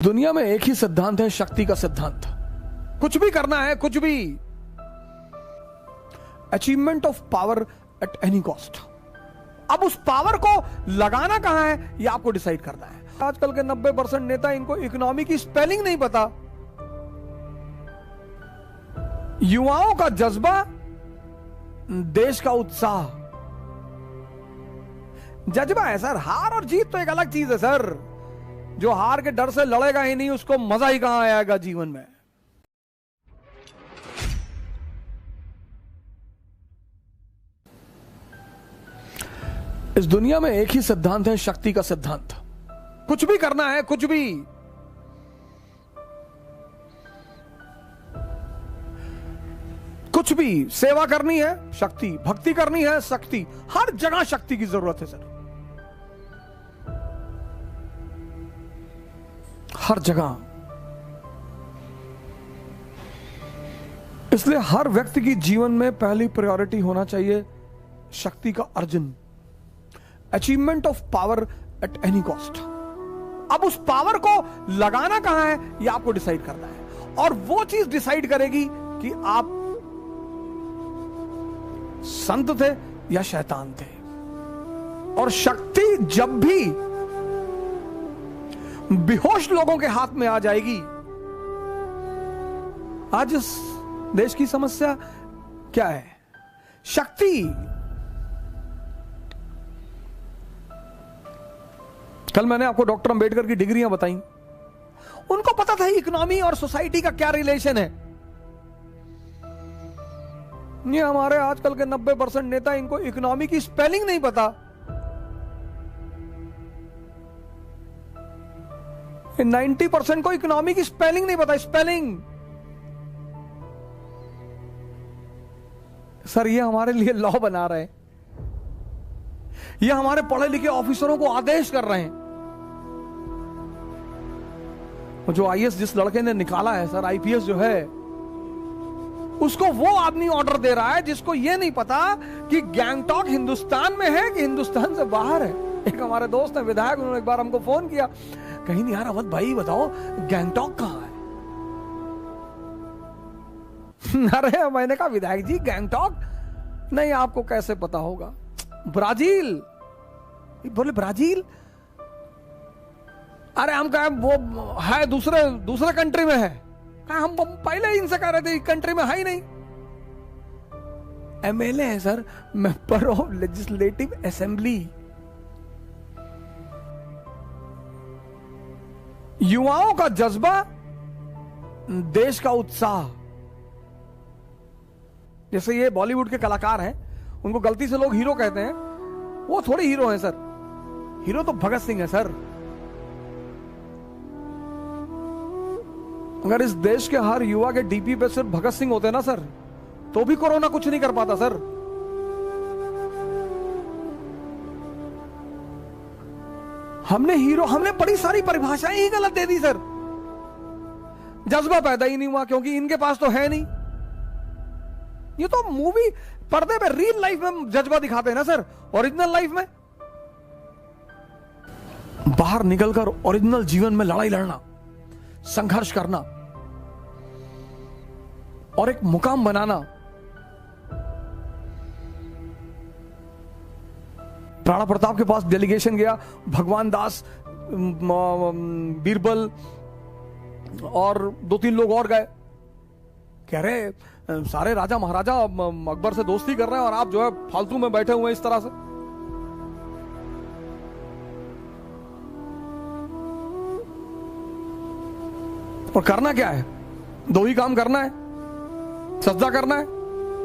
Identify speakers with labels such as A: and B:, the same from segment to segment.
A: दुनिया में एक ही सिद्धांत है, शक्ति का सिद्धांत। कुछ भी करना है, कुछ भी, achievement of power at any cost. अब उस पावर को लगाना कहां है, यह आपको डिसाइड करना है। आजकल के 90% नेता, इनको इकोनॉमी की स्पेलिंग नहीं पता। युवाओं का जज्बा, देश का उत्साह, जज्बा है सर। हार और जीत तो एक अलग चीज है सर। जो हार के डर से लड़ेगा ही नहीं, उसको मजा ही कहां आएगा जीवन में। इस दुनिया में एक ही सिद्धांत है, शक्ति का सिद्धांत। कुछ भी करना है, कुछ भी, कुछ भी सेवा करनी है, शक्ति, भक्ति करनी है, शक्ति। हर जगह शक्ति की जरूरत है सर, हर जगह। इसलिए हर व्यक्ति की जीवन में पहली प्रायोरिटी होना चाहिए शक्ति का अर्जन, achievement of power at any cost. अब उस पावर को लगाना कहां है, यह आपको डिसाइड करना है। और वो चीज डिसाइड करेगी कि आप संत थे या शैतान थे। और शक्ति जब भी बेहोश लोगों के हाथ में आ जाएगी। आज इस देश की समस्या क्या है? शक्ति। कल मैंने आपको डॉक्टर अंबेडकर की डिग्रियां बताई। उनको पता था इकोनॉमी और सोसाइटी का क्या रिलेशन है। ये हमारे आजकल के 90% नेता, इनको इकोनॉमी की स्पेलिंग नहीं पता। 90% को इकोनॉमी की स्पेलिंग नहीं पता। स्पेलिंग सर, ये हमारे लिए लॉ बना रहे हैं। ये हमारे पढ़े लिखे ऑफिसरों को आदेश कर रहे हैं। जो आईएएस जिस लड़के ने निकाला है सर, आईपीएस जो है, उसको वो आदमी ऑर्डर दे रहा है जिसको ये नहीं पता कि गैंगटॉक हिंदुस्तान में है कि हिंदुस्तान से बाहर है। एक हमारे दोस्त है विधायक, उन्होंने एक बार हमको फोन किया, कहीं नहीं यार अवध भाई बताओ गैंगटॉक कहां है। अरे मैंने कहा विधायक जी गैंगटॉक नहीं, आपको कैसे पता होगा, ब्राजील। बोले ब्राजील? अरे हम कहा वो है दूसरे कंट्री में है। कहा हम पहले ही इनसे कह रहे थे कंट्री में है ही नहीं। एमएलए है sir, member of legislative assembly. युवाओं का जज्बा, देश का उत्साह। जैसे ये बॉलीवुड के कलाकार हैं, उनको गलती से लोग हीरो कहते हैं। वो थोड़े हीरो हैं सर। हीरो तो भगत सिंह है सर। अगर इस देश के हर युवा के डीपी पे सिर्फ भगत सिंह होते ना सर, तो भी कोरोना कुछ नहीं कर पाता सर। हमने बड़ी सारी परिभाषाएं ही गलत दे दी सर। जज्बा पैदा ही नहीं हुआ क्योंकि इनके पास तो है नहीं। ये तो मूवी पर्दे पे, रियल लाइफ में जज्बा दिखाते हैं ना सर। ओरिजिनल लाइफ में बाहर निकलकर ओरिजिनल जीवन में लड़ाई लड़ना, संघर्ष करना और एक मुकाम बनाना। राणा प्रताप के पास डेलीगेशन गया, भगवान दास, बीरबल और 2-3 लोग और गए। कह रहे सारे राजा महाराजा अकबर से दोस्ती कर रहे हैं और आप जो है फालतू में बैठे हुए हैं इस तरह से। और करना क्या है? 2 ही काम करना है, सज्जा करना है,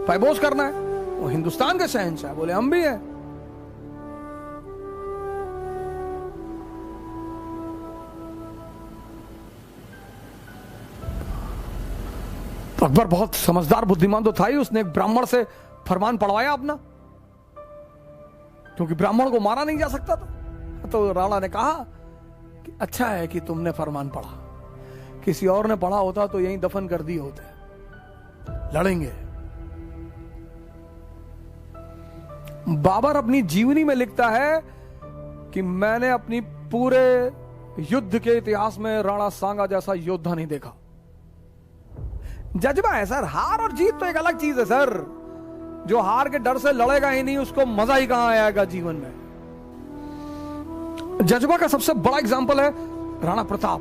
A: पैबोस करना है। वो हिंदुस्तान के शहंशाह, बोले हम भी हैं। तो अकबर बहुत समझदार बुद्धिमान तो था ही, उसने एक ब्राह्मण से फरमान पढ़वाया अपना, क्योंकि ब्राह्मण को मारा नहीं जा सकता था। तो राणा ने कहा कि अच्छा है कि तुमने फरमान पढ़ा, किसी और ने पढ़ा होता तो यहीं दफन कर दिए होते। लड़ेंगे। बाबर अपनी जीवनी में लिखता है कि मैंने अपनी पूरे युद्ध के इतिहास में राणा सांगा जैसा योद्धा नहीं देखा। जज्बा है सर, हार और जीत तो एक अलग चीज है सर। जो हार के डर से लड़ेगा ही नहीं, उसको मजा ही कहां आएगा जीवन में। जज्बा का सबसे बड़ा एग्जाम्पल है राणा प्रताप।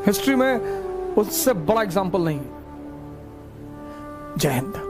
A: हिस्ट्री में उससे बड़ा एग्जाम्पल नहीं है। जय हिंद।